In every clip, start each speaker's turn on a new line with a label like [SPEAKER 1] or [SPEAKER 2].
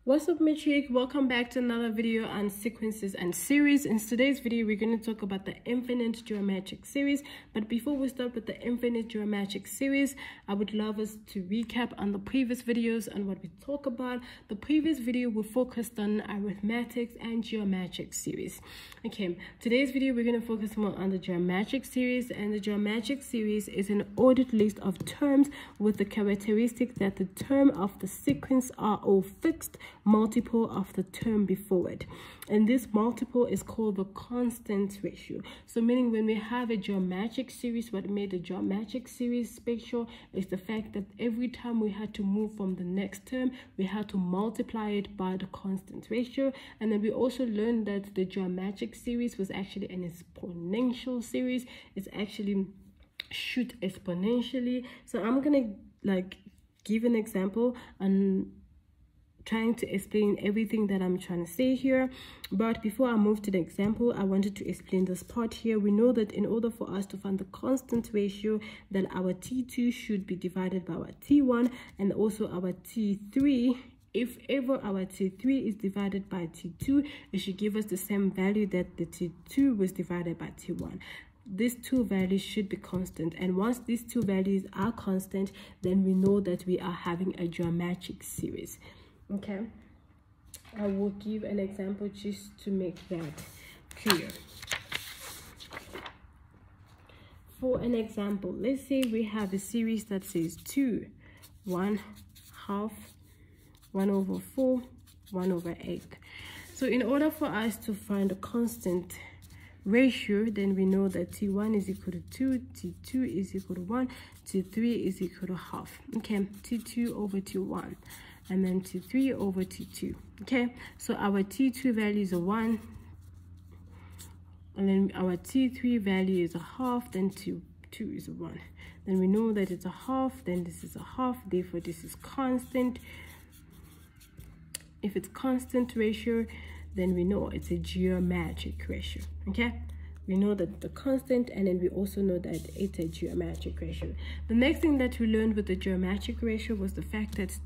[SPEAKER 1] What's up, Matric? Welcome back to another video on sequences and series. In today's video, we're going to talk about the infinite geometric series. But before we start with the infinite geometric series, I would love us to recap on the previous videos and what we talk about. The previous video we focused on arithmetics and geometric series. Okay, today's video we're going to focus more on the geometric series, and the geometric series is an ordered list of terms with the characteristic that the term of the sequence are all fixed multiple of the term before it, and this multiple is called the constant ratio. So meaning when we have a geometric series, what made the geometric series special is the fact that every time we had to move from the next term, we had to multiply it by the constant ratio. And then we also learned that the geometric series was actually an exponential series. It's actually shoot exponentially. So I'm gonna give an example and trying to explain everything that I'm trying to say here. But before I move to the example, I wanted to explain this part here. We know that in order for us to find the constant ratio, then our T2 should be divided by our T1, and also our T3. If ever our T3 is divided by T2, it should give us the same value that the T2 was divided by T1. These two values should be constant, and once these two values are constant, then we know that we are having a geometric series. Okay, I will give an example just to make that clear. For an example, let's say we have a series that says 2, 1/2, 1/4, 1/8. So in order for us to find a constant ratio, then we know that T1 is equal to 2, T2 is equal to 1, T3 is equal to half. Okay, T2 over T1. And then T3 over T2. Okay, so our T2 value is a 1, and then our T3 value is a half, then T2 is a 1. Then we know that it's a half, then this is a half, therefore this is constant. If it's constant ratio, then we know it's a geometric ratio. Okay, we know that the constant, and then we also know that it's a geometric ratio. The next thing that we learned with the geometric ratio was the fact that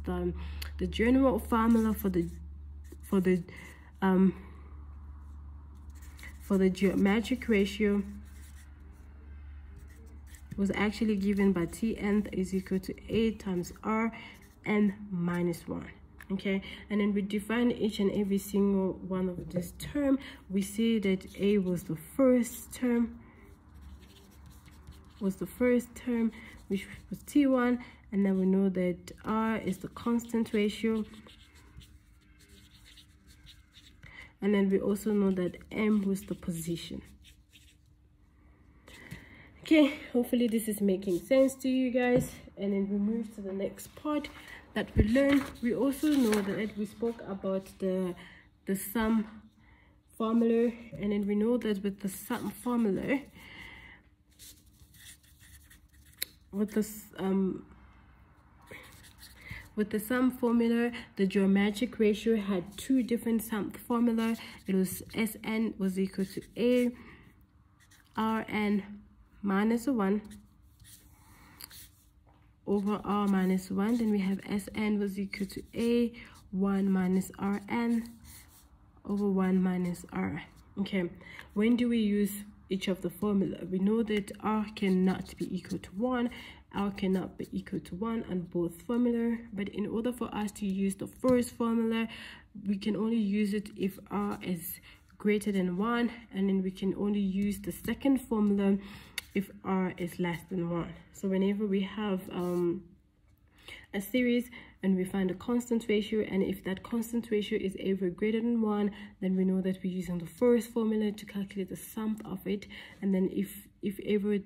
[SPEAKER 1] the general formula for the geometric ratio was actually given by Tn is equal to A times Rn minus 1. Okay, and then we define each and every single one of this term. We say that A was the first term, which was T1, and then we know that R is the constant ratio, and then we also know that M was the position. Okay, hopefully this is making sense to you guys. And then we move to the next part that we learned. We also know that we spoke about the sum formula, and then we know that with the sum formula, with the sum formula, the geometric ratio had two different sum formula. It was Sn was equal to A Rn minus 1 over R minus 1. Then we have Sn was equal to A 1 minus Rn over 1 minus R. Okay, when do we use each of the formula? We know that R cannot be equal to 1, R cannot be equal to 1 on both formula, but in order for us to use the first formula, we can only use it if R is greater than 1, and then we can only use the second formula if R is less than 1. So whenever we have a series and we find a constant ratio, and if that constant ratio is ever greater than 1, then we know that we're using the first formula to calculate the sum of it. And then if ever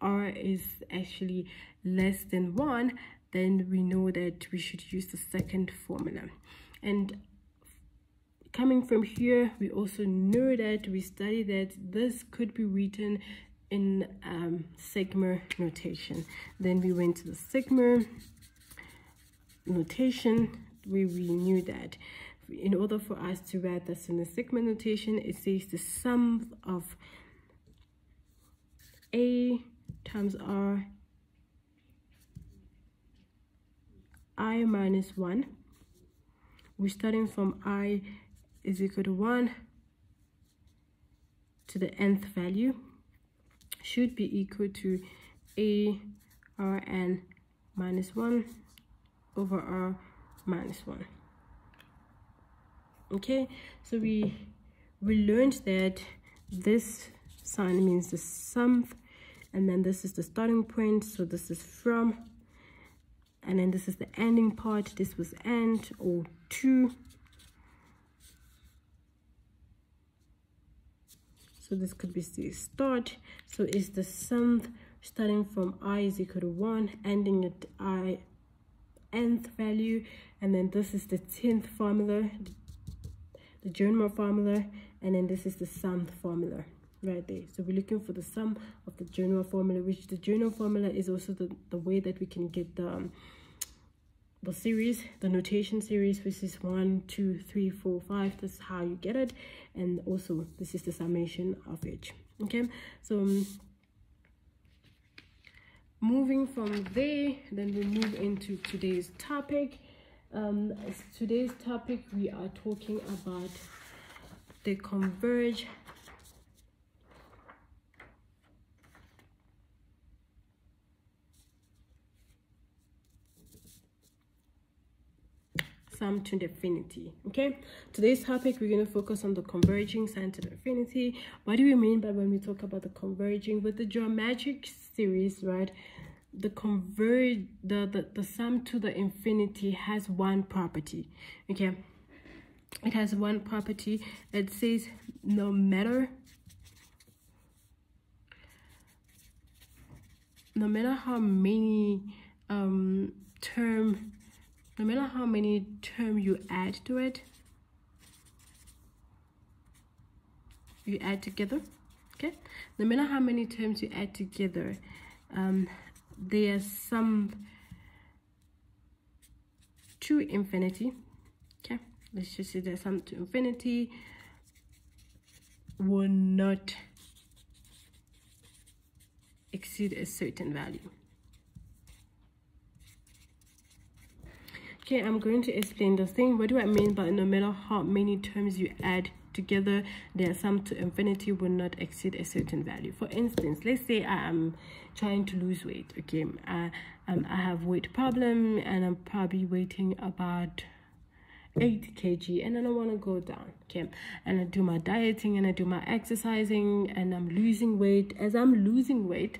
[SPEAKER 1] R is actually less than 1, then we know that we should use the second formula. And coming from here, we also know that we studied that this could be written in sigma notation. Then we went to the sigma notation, where we knew that in order for us to write this in the sigma notation, it says the sum of A times R I minus 1 we're starting from I is equal to 1 to the nth value should be equal to a Rn minus 1 over R minus 1. Okay, so we learned that this sign means the sum, and then this is the starting point, so this is from, and then this is the ending part. This was and or to. So this could be the start. So it's the sum starting from I is equal to 1, ending at I nth value, and then this is the 10th formula, the general formula, and then this is the sum formula right there. So we're looking for the sum of the general formula, which the general formula is also the way that we can get the series, the notation series, which is 1, 2, 3, 4, 5. That's how you get it, and also this is the summation of each. Okay, so moving from there, then we move into today's topic. Today's topic, we are talking about the converge sum to the infinity. Okay, today's topic, we're going to focus on the converging sum to the infinity. What do we mean by when we talk about the converging? With the geometric series, right, the sum to the infinity has one property. Okay, it has one property. It says no matter how many term you add to it, you add together. Okay, no matter how many terms you add together, their sum to infinity, okay, let's just say the sum to infinity will not exceed a certain value. Okay, I'm going to explain the thing. What do I mean by no matter how many terms you add together, their sum to infinity will not exceed a certain value? For instance, let's say I am trying to lose weight. Okay, I have weight problem, and I'm probably weighing about 8 kg, and then I want to go down. Okay, and I do my dieting and I do my exercising, and I'm losing weight. As I'm losing weight,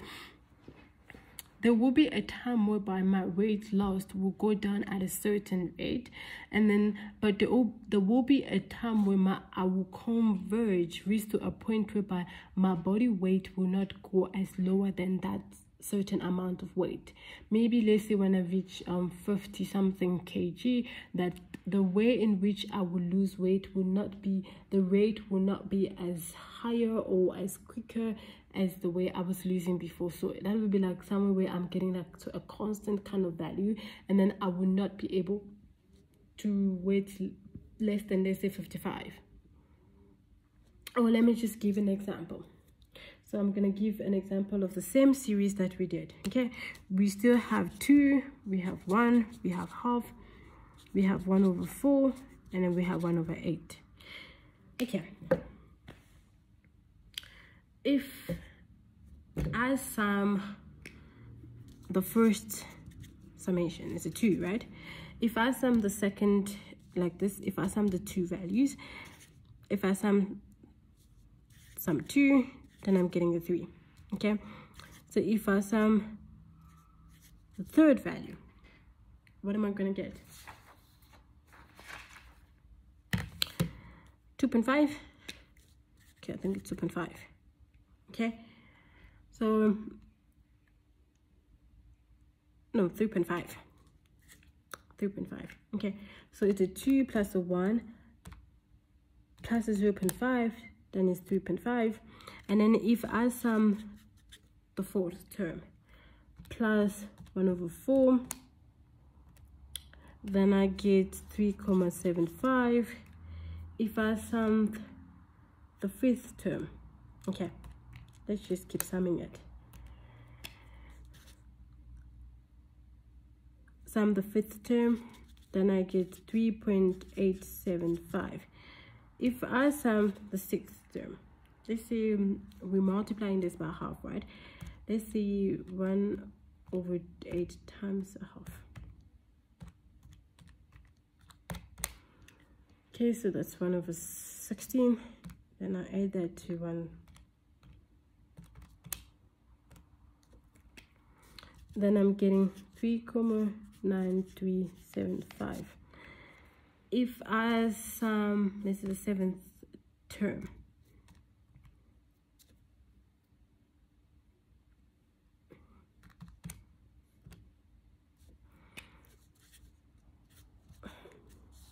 [SPEAKER 1] there will be a time whereby my weight lost will go down at a certain rate, and then but there will be a time where I will converge, reach to a point whereby my body weight will not go as lower than that certain amount of weight. Maybe let's say when I reach 50 something kg, that the way in which I will lose weight will not be, the rate will not be as higher or as quicker as the way I was losing before. So that would be like somewhere where I'm getting like to a constant kind of value, and then I will not be able to weight less than, let's say, 55. Or let me just give an example. So I'm going to give an example of the same series that we did. Okay, we still have 2, we have 1, we have half, we have 1 over 4, and then we have 1 over 8. Okay, if I sum the first summation, it's a 2, right? If I sum the second like this, if I sum the two values, if I sum 2, then I'm getting a 3. Okay, so if I sum the third value, what am I going to get? 2.5. Okay, I think it's 2.5. Okay, so no, 3.5. 3.5. Okay, so it's a 2 plus a 1 plus a 0.5, then it's 3.5. And then if I sum the fourth term plus 1 over 4, then I get 3.75. If I sum the fifth term, okay, let's just keep summing it. Sum the fifth term, then I get 3.875. If I sum the sixth term, let's say we're multiplying this by half, right? Let's say 1/8 times a half. Okay, so that's 1/16. Then I add that to 1. Then I'm getting 3.9375. If I sum, this is the seventh term.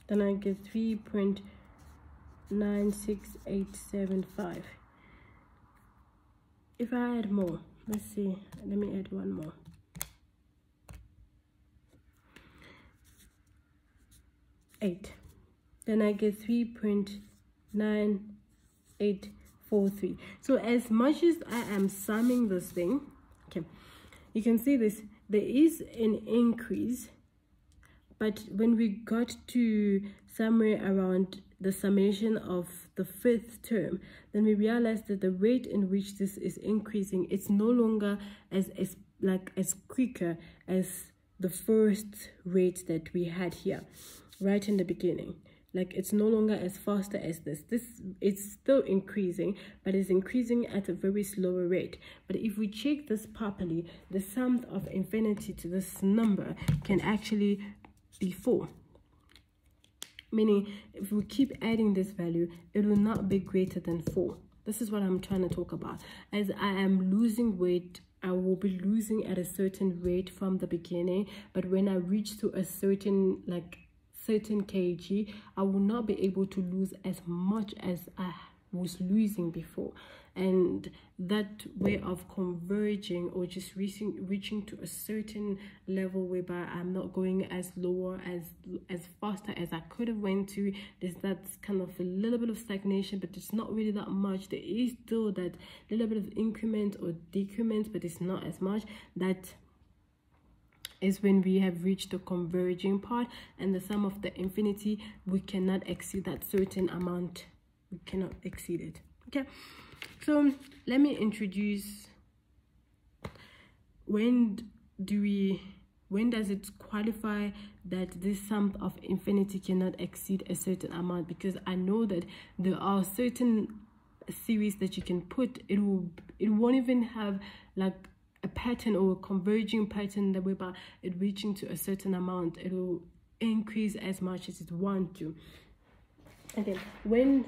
[SPEAKER 1] Then I get 3.96875. If I add more, let's see, let me add one more. Then I get 3.9843. So as much as I am summing this thing, okay, you can see this, there is an increase, but when we got to somewhere around the summation of the fifth term, then we realized that the rate in which this is increasing, it's no longer as quicker as the first rate that we had here right in the beginning. Like, it's no longer as faster as this. It's still increasing, but it's increasing at a very slower rate. But if we check this properly, the sum of infinity to this number can actually be 4. Meaning, if we keep adding this value, it will not be greater than 4. This is what I'm trying to talk about. As I am losing weight, I will be losing at a certain rate from the beginning, but when I reach to a certain kg, I will not be able to lose as much as I was losing before. And that way of converging, or just reaching to a certain level whereby I'm not going as lower as faster as I could have went to, there's that kind of a little bit of stagnation, but it's not really that much. There is still that little bit of increment or decrement, but it's not as much. That is when we have reached the converging part, and the sum of the infinity, we cannot exceed that certain amount. We cannot exceed it. Okay, so let me introduce when does it qualify that this sum of infinity cannot exceed a certain amount, because I know that there are certain series that you can put, it won't even have like a pattern or a converging pattern that whereby it reaching to a certain amount, it will increase as much as it wants to. Okay, when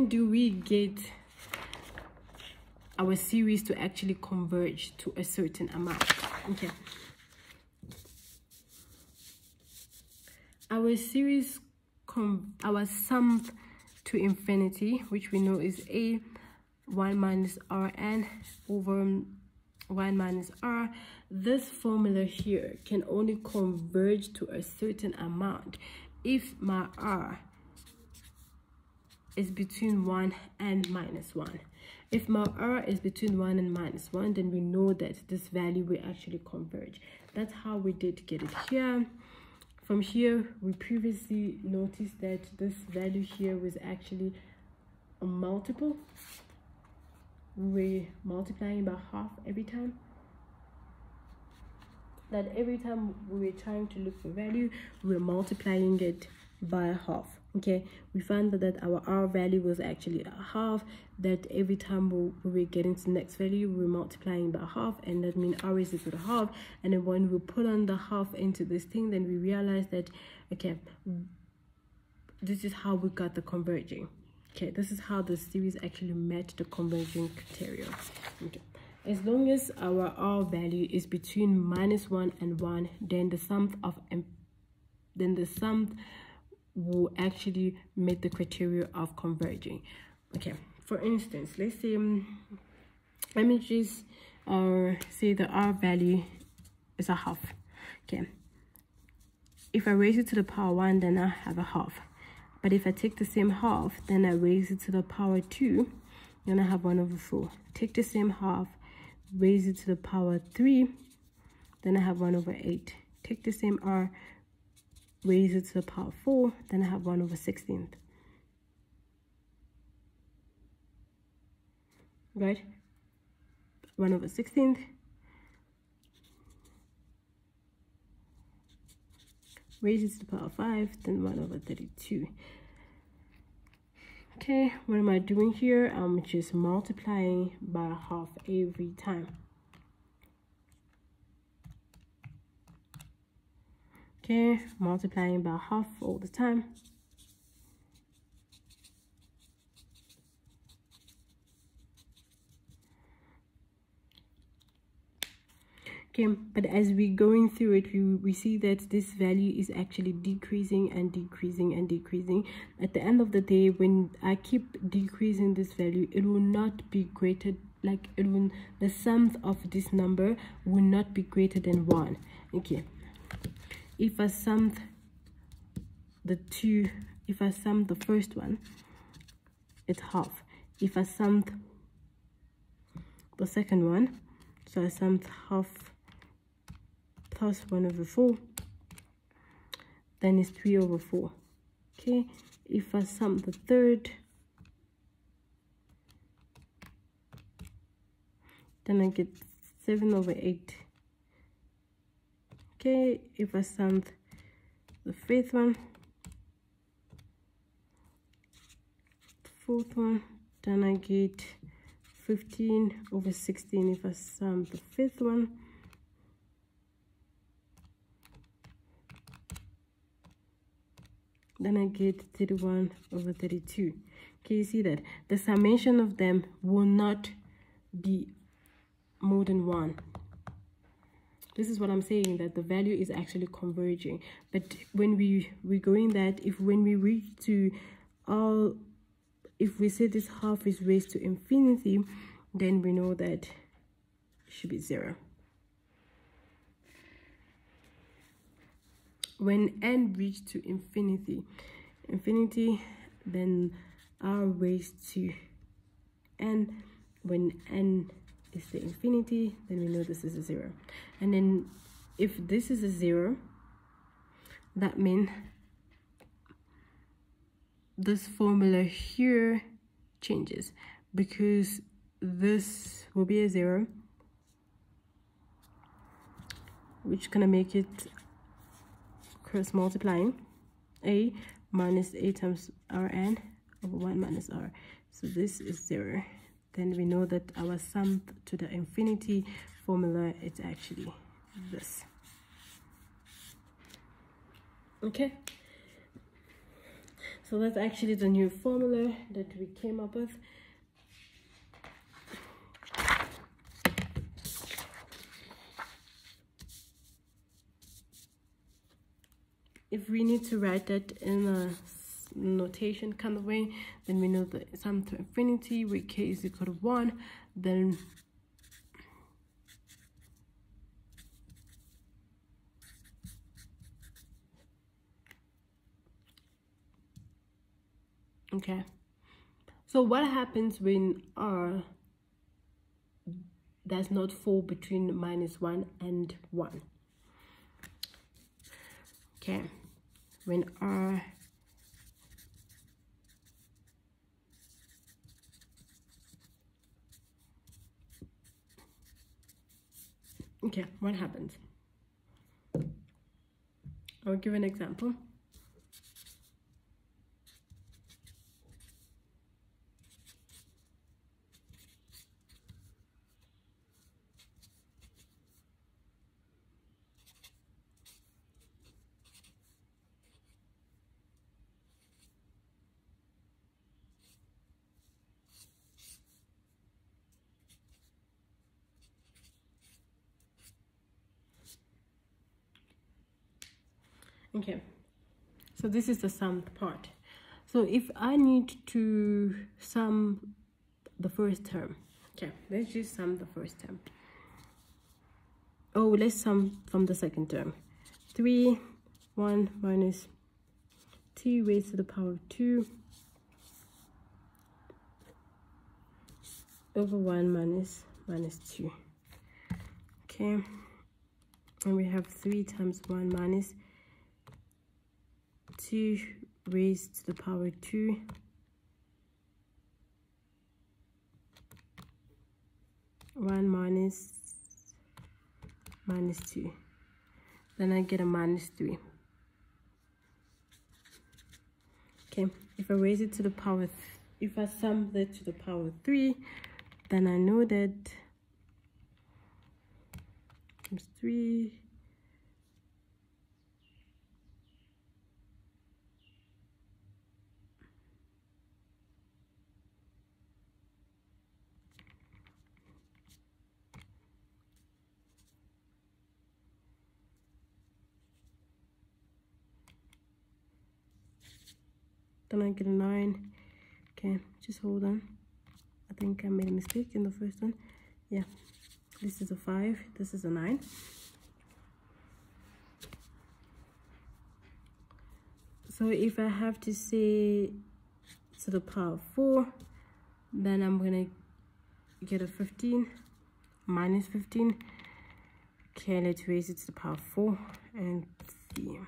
[SPEAKER 1] do we get our series to actually converge to a certain amount? Okay, our series our sum to infinity, which we know is a 1 minus rn over 1 minus r. This formula here can only converge to a certain amount if my r is between 1 and -1. If my r is between 1 and -1, then we know that this value will actually converge. That's how we did get it here. From here, we previously noticed that this value here was actually a multiple. We're multiplying by half every time. That every time we were trying to look for value, we were multiplying it by half. Okay, we found that our r value was actually a half, that every time we were getting to the next value, we were multiplying by half, and that means r is equal to half. And then when we put on the half into this thing, then we realized that, okay, this is how we got the converging. Okay, this is how the series actually met the converging criteria. Okay. As long as our r value is between -1 and 1, then the sum will actually meet the criteria of converging. Okay, for instance, let's say let me just say the r value is a half. Okay, if I raise it to the power 1, then I have a half. But if I take the same half, then I raise it to the power 2, then I have 1/4. Take the same half, raise it to the power 3, then I have 1/8. take the same r, raise it to the power 4, then I have 1 over 16th. Right? 1 over 16th. Raise it to the power 5, then 1 over 32. Okay, what am I doing here? I'm just multiplying by half every time. Okay, multiplying by half all the time. Okay, but as we're going through it, we see that this value is actually decreasing and decreasing and decreasing. At the end of the day, when I keep decreasing this value, it will not be greater, like it will, the sum of this number will not be greater than 1. Okay, if I sum the first one, it's half. If I sum the second one, so I summed half plus 1 over 4, then it's 3 over 4. Okay, if I sum the third, then I get 7 over 8. Okay, if I sum the fifth one, the fourth one, then I get 15 over 16. If I sum the fifth one, then I get 31 over 32. Can you see that? The summation of them will not be more than 1. This is what I'm saying, that the value is actually converging. But when we're going that, when we reach to all, if we say this half is raised to infinity, then we know that it should be 0. When n reach to infinity, then r raised to n. When n is the infinity, then we know this is a 0. And then if this is a 0, that means this formula here changes, because this will be a 0, which gonna make it cross multiplying a minus a times rn over 1 minus r. So this is 0. Then we know that our sum to the infinity formula is actually this. Okay, so that's actually the new formula that we came up with. If we need to write that in a notation kind of way, then we know the sum to infinity where k is equal to 1, then okay. So what happens when r does not fall between -1 and 1? Okay, when r okay, what happens? I'll give an example. Okay, so this is the summed part. So if I need to sum the first term, okay, let's just sum the first term. Oh, let's sum from the second term. 3, 1 minus t raised to the power of 2 over 1 minus 2. Okay, and we have 3 times 1 minus 2 raised to the power 2 1 minus 2. Then I get a minus 3. Okay, if I raise it to the power, if I sum that to the power 3, then I know that times 3 then I get a 9. Okay, just hold on. I think I made a mistake in the first one. Yeah, this is a 5, this is a 9. So if I have to say to the power 4, then I'm gonna get a 15 minus 15. Okay, let's raise it to the power 4 and see.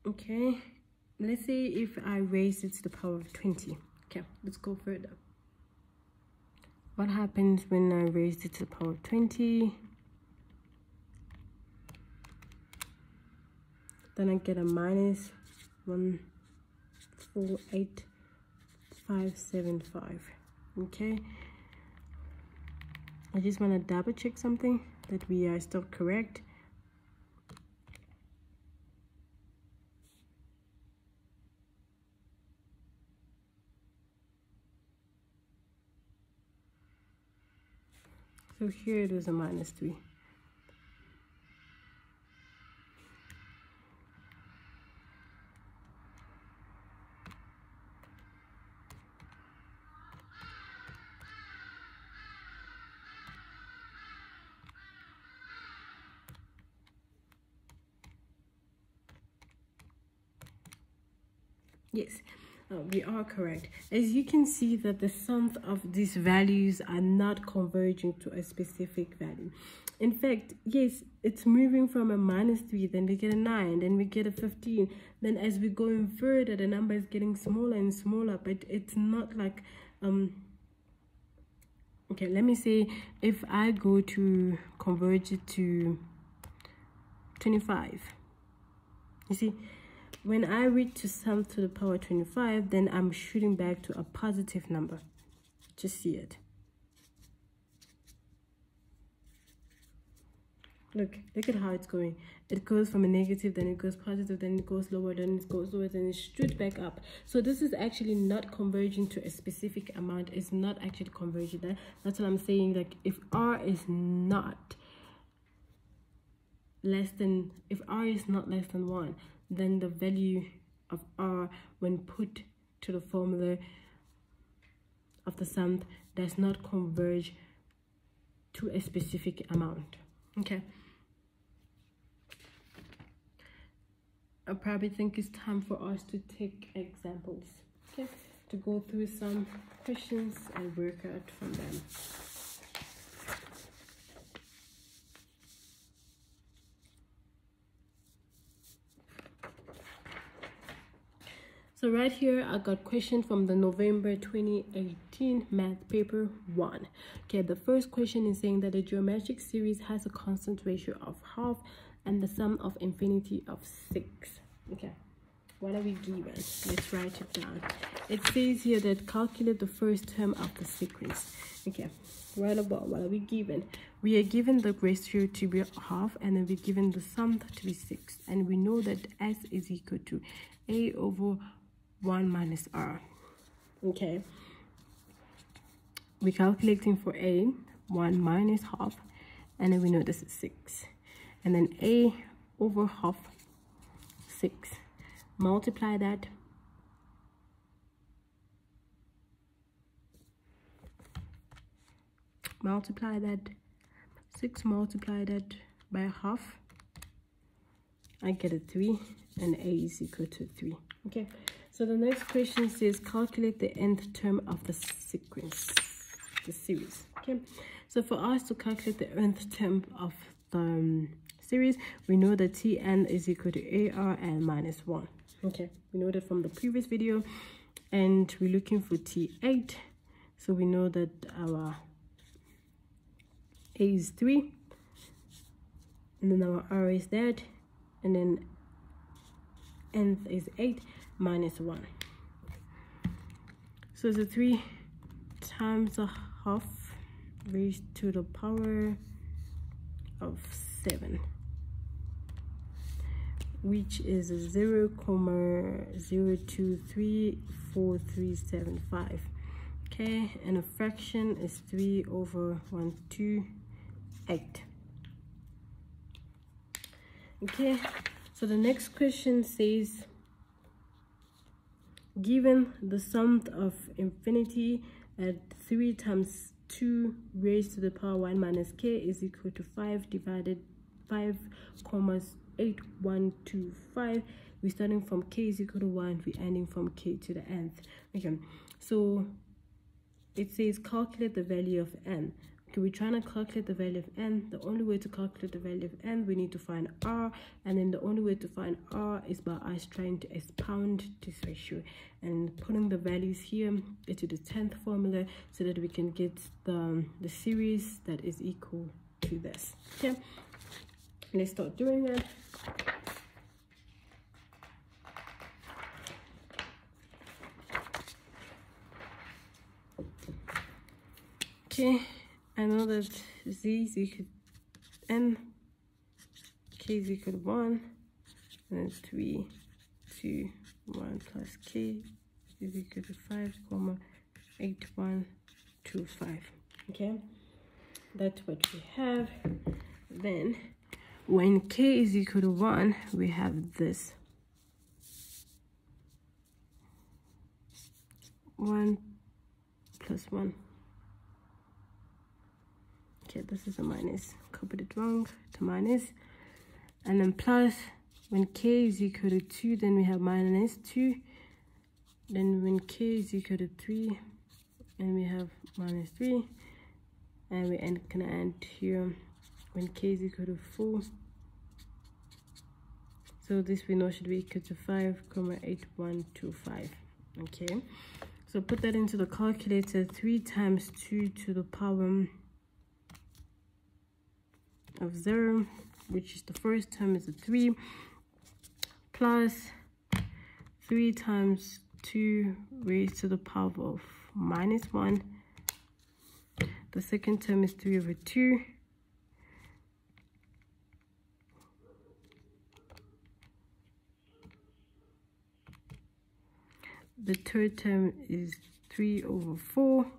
[SPEAKER 1] Okay, let's say if I raise it to the power of 20. Okay, let's go further. What happens when I raise it to the power of 20? Then I get a minus 148,575. Okay, I just want to double check something that we are still correct. So here it is a minus 3. Yes, we are correct. As you can see that the sums of these values are not converging to a specific value. In fact, yes, it's moving from a minus 3, then we get a 9, then we get a 15. Then as we go in further, the number is getting smaller and smaller, but it's not like, okay, let me say if I go to converge it to 25, you see, when I reach to sum to the power 25, then I'm shooting back to a positive number. Just see it. Look at how it's going. It goes from a negative, then it goes positive, then it goes lower, then it goes lower, then it shoots back up. So this is actually not converging to a specific amount. It's not actually converging. That's what I'm saying. Like if R is not less than 1, then the value of R when put to the formula of the sum does not converge to a specific amount. Okay, I probably think it's time for us to take examples, okay, to go through some questions and work out from them. So right here, I got question from the November 2018 math paper 1. Okay, the first question is saying that a geometric series has a constant ratio of half and the sum of infinity of 6. Okay, what are we given? Let's write it down. It says here that calculate the first term of the sequence. Okay, right about what are we given? We are given the ratio to be half, and then we're given the sum to be 6. And we know that S is equal to A over 1 minus R. Okay, we're calculating for A, 1 minus half, and then we know this is 6. And then A over half, 6, multiply that. Multiply that. 6 multiply that by half. I get a 3, and a is equal to 3. Okay, so the next question says calculate the nth term of the sequence, the series. Okay, so for us to calculate the nth term of the series, we know that Tn is equal to ARn minus 1. Okay, we know that from the previous video, and we're looking for T8, so we know that our A is 3, and then our R is that, and then nth is 8 minus 1. So it's a 3 times a half raised to the power of 7, which is a 0,0234375. Okay, and a fraction is 3/128. Okay, so the next question says, given the sum of infinity at 3 times 2 raised to the power 1 minus k is equal to 5 divided 5,8125. We're starting from k is equal to 1, we're ending from k to the nth. Okay, so it says calculate the value of n. Okay, we're trying to calculate the value of n. The only way to calculate the value of n, we need to find r, and then the only way to find r is by us trying to expound this ratio and putting the values here into the 10th formula so that we can get the series that is equal to this. Okay, let's start doing that. Okay, I know that z is equal to n, k is equal to 1, and then 3, 2, 1 plus k is equal to 5,8125. Okay, that's what we have. Then when k is equal to 1, we have this 1 plus 1. Okay, this is a minus, copied it wrong, to minus, and then plus. When k is equal to 2, then we have minus 2. Then when k is equal to 3, and we have minus 3, and we can end here when k is equal to 4. So this we know should be equal to 5,8125. Okay, so put that into the calculator. 3 times 2 to the power of 0, which is the first term, is a 3, plus 3 times 2 raised to the power of minus 1. The second term is 3/2. The third term is 3/4.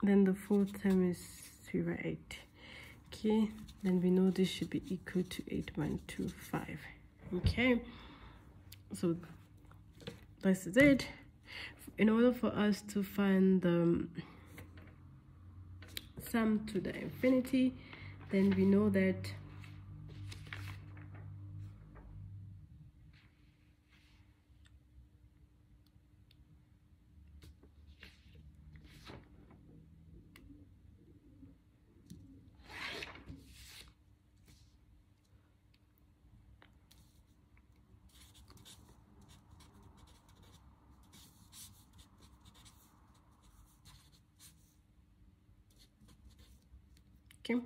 [SPEAKER 1] Then the fourth term is 3/8. Okay, then we know this should be equal to 8125. Okay, so this is it. In order for us to find the sum to the infinity, then we know that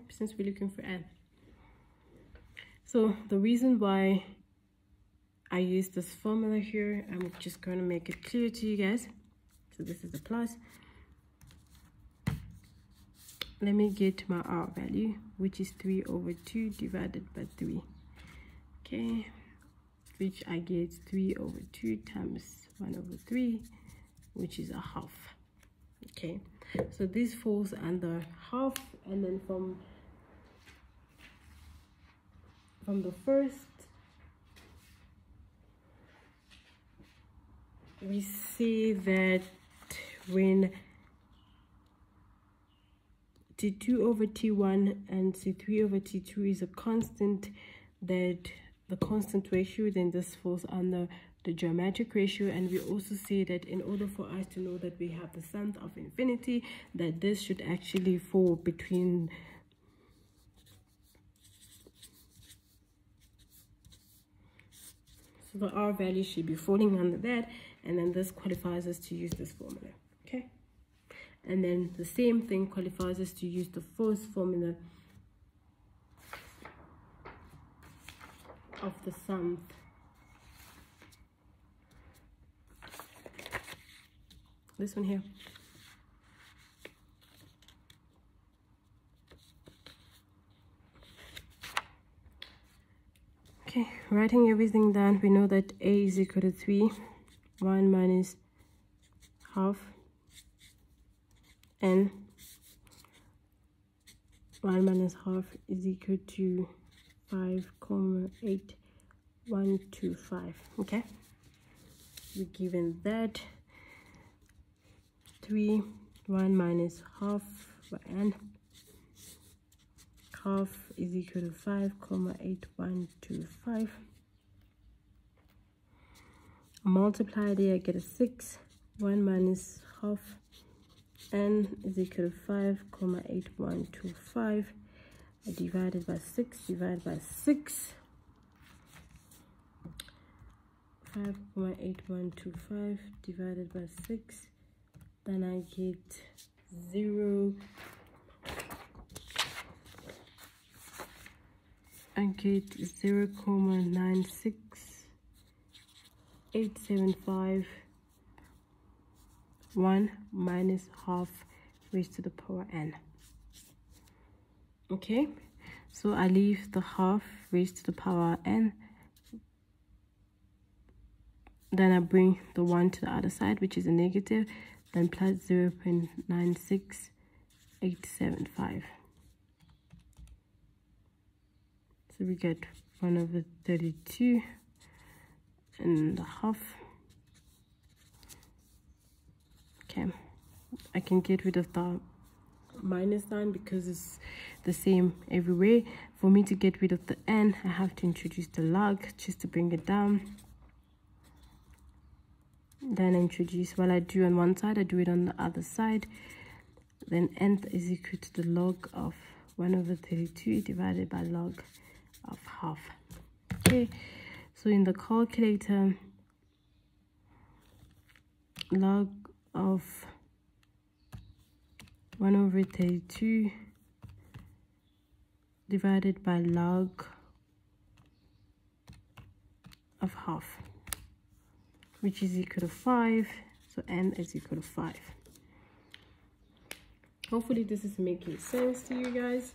[SPEAKER 1] since we're looking for n. So the reason why I use this formula here, I'm just going to make it clear to you guys. So this is a plus. Let me get my r value, which is 3/2 divided by 3. Okay, which I get 3/2 times 1/3, which is a half. Okay, so this falls under half, and then from from the first, we see that when T2 over T1 and T3 over T2 is a constant, that the constant ratio, then this falls under the geometric ratio. And we also see that in order for us to know that we have the sums of infinity, that this should actually fall between the R value should be falling under that, and then this qualifies us to use this formula. Okay, and then the same thing qualifies us to use the first formula of the sum. This one here. Okay, writing everything down, we know that A is equal to 3, 1 minus half n, 1 minus half is equal to 5,8125. Okay, we're given that 3, 1 minus half by n, half is equal to 5,8125. Multiply there, I get a 6. 1 minus half n is equal to 5,8125. Divided by 6, divided by 6. 5,8125 divided by 6. Then I get 0. I get 0,96875 1 minus half raised to the power n. Okay, so I leave the half raised to the power n. Then I bring the 1 to the other side, which is a negative, then plus 0.96875. So we get 1 over 32 and a half. Okay, I can get rid of the minus sign because it's the same everywhere. For me to get rid of the n, I have to introduce the log just to bring it down. Then introduce, while I do on one side, I do it on the other side. Then n is equal to the log of 1 over 32 divided by log of half. Okay, so in the calculator, log of 1 over 32 divided by log of half, which is equal to 5. So n is equal to 5. Hopefully this is making sense to you guys.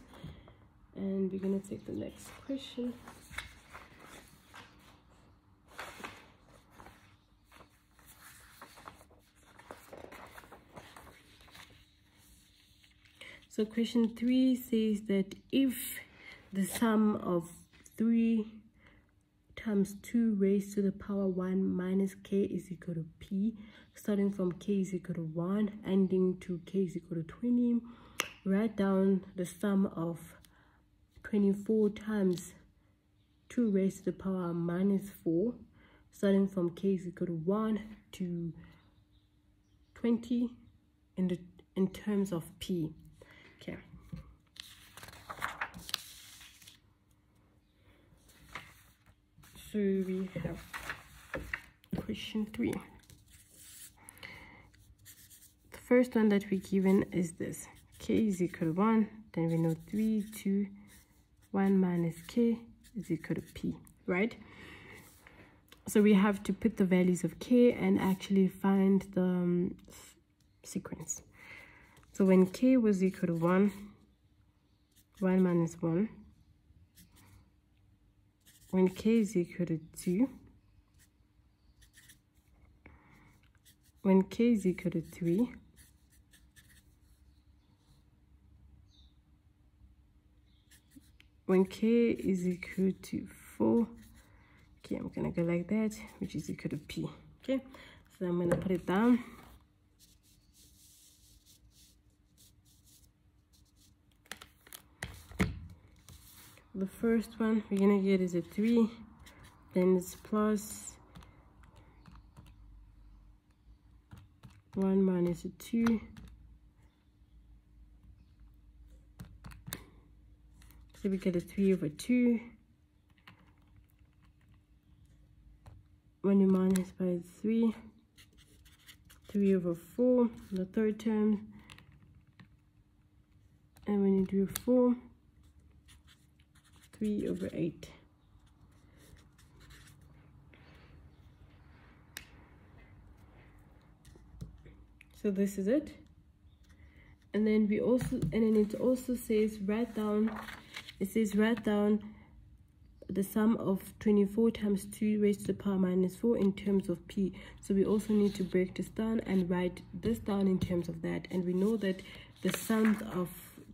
[SPEAKER 1] And we're going to take the next question. So question 3 says that if the sum of 3 times 2 raised to the power 1 minus k is equal to p, starting from k is equal to 1, ending to k is equal to 20, write down the sum of 24 times 2 raised to the power minus 4, starting from k is equal to 1 to 20 in terms of p. Okay. So we have question 3. The first one that we're given is this. K is equal to 1. Then we know 3, 2, 1 minus k is equal to p, right? So we have to put the values of k and actually find the sequence. So when k was equal to 1, 1 minus 1. When k is equal to 2, when k is equal to 3, when k is equal to 4, okay, I'm gonna go like that, which is equal to p. Okay, so I'm gonna put it down. The first one we're gonna get is a 3, then it's plus 1 minus a 2. So we get a 3 over 2. When you minus by 3, 3 over 4, the third term. And when you do 4, 3 over 8. So this is it. And then we also, and then it also says write down, it says write down the sum of 24 times 2 raised to the power minus 4 in terms of p. So we also need to break this down and write this down in terms of that. And we know that the sum of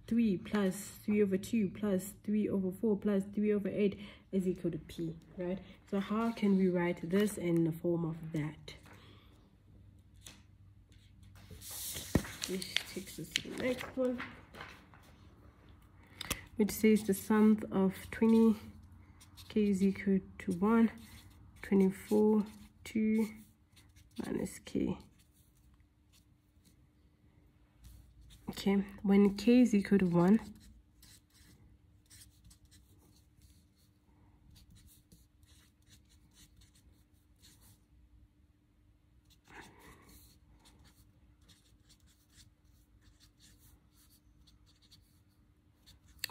[SPEAKER 1] 3 plus 3 over 2 plus 3 over 4 plus 3 over 8 is equal to p, right? So how can we write this in the form of that? This takes us to the next one, which says the sum of 20 k is equal to 1, 24, 2 minus k. Okay, when k is equal to 1,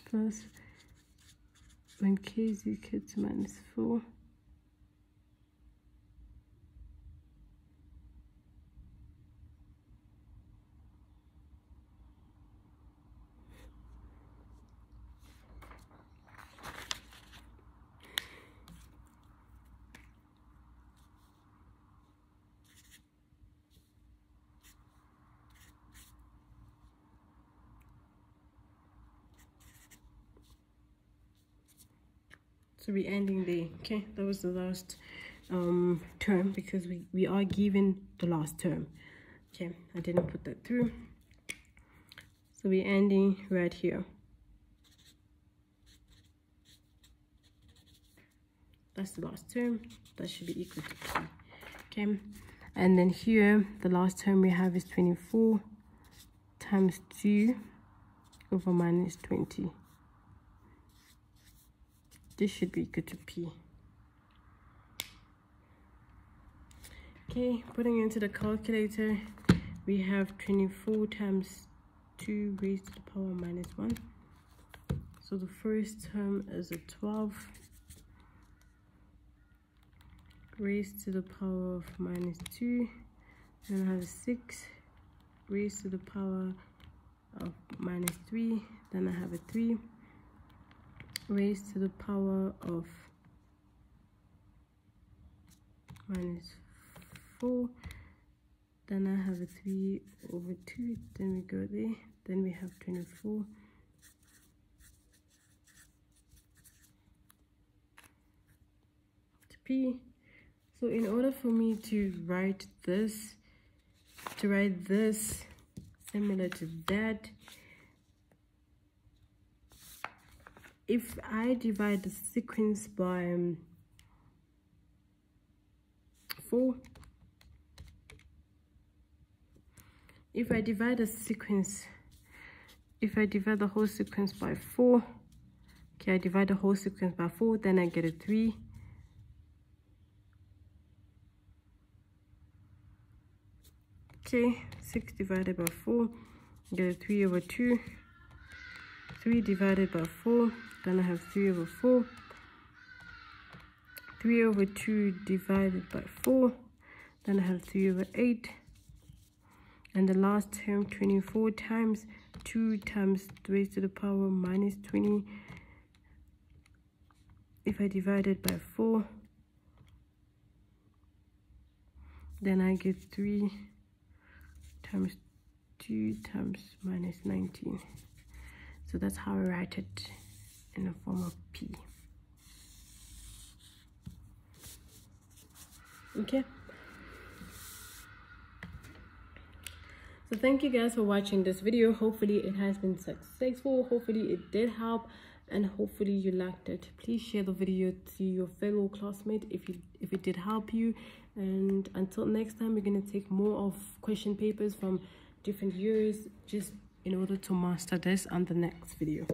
[SPEAKER 1] plus when k is equal to minus 4, so we're ending there. Okay, that was the last term because we are given the last term. Okay, I didn't put that through, so we're ending right here. That's the last term. That should be equal to p. Okay, and then here the last term we have is 24 times 2 over minus 20. This should be equal to p. Okay, putting into the calculator, we have 24 times 2 raised to the power minus 1. So the first term is a 12 raised to the power of minus 2. Then I have a 6 raised to the power of minus 3. Then I have a 3 raised to the power of minus 4. Then I have a 3 over 2. Then we go there. Then we have 24 to p. So in order for me to write this similar to that, if I divide the sequence by 4, if I divide the whole sequence by 4, okay, I divide the whole sequence by 4, then I get a 3. Okay, 6 divided by 4, get a 3 over 2. 3 divided by 4, then I have 3 over 4. 3 over 2 divided by 4, then I have 3 over 8. And the last term, 24 times 2 times raised to the power minus 20. If I divide it by 4, then I get 3 times 2 times minus 19. So that's how I write it in the form of P. Okay. So thank you guys for watching this video. Hopefully it has been successful. Hopefully it did help, and hopefully you liked it. Please share the video to your fellow classmate if it did help you. And until next time, we're going to take more of question papers from different years just in order to master this on the next video.